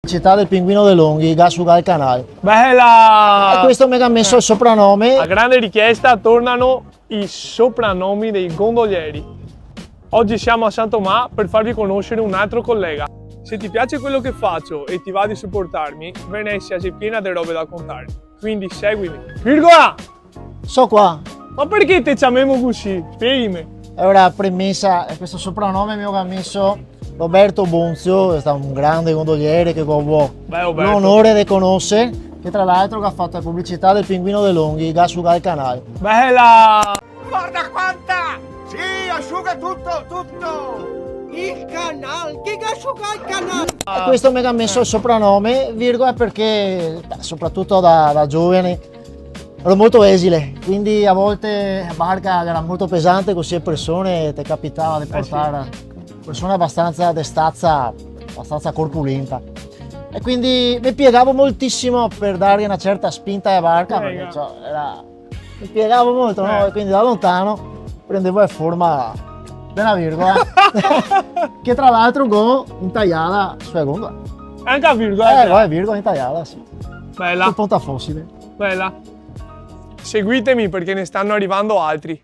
Città del Pinguino De Longhi, Gasuga al canale. Bella! E questo mi ha messo il soprannome. A grande richiesta tornano i soprannomi dei gondolieri. Oggi siamo a San Tomà per farvi conoscere un altro collega. Se ti piace quello che faccio e ti va di supportarmi, Venezia c'è piena di robe da contare. Quindi seguimi. Virgola! So qua. Ma perché te chiamiamo così? Spiegami. Allora, premessa, questo soprannome mi ha messo Roberto Bonzio, è stato un grande gondoliere che ho l'onore di conoscere, che tra l'altro ha fatto la pubblicità del Pinguino De Longhi, Gasuga al canale. Bella! Guarda quanta! Sì, asciuga tutto, tutto! Il canale, che asciuga il canale! E questo mi ha messo il soprannome, virgola, perché soprattutto da giovane ero molto esile, quindi a volte la barca era molto pesante, così persone ti capitava di portare persone abbastanza di stazza, abbastanza corpulenta. E quindi mi piegavo moltissimo per dargli una certa spinta alla barca, perché mi piegavo molto, no? E quindi da lontano prendevo la forma della virgola, che tra l'altro go intagliata sulla gondola. Anche a virgola? Virgola intagliata, sì. Bella. Sul pontafossile. Bella. Seguitemi perché ne stanno arrivando altri.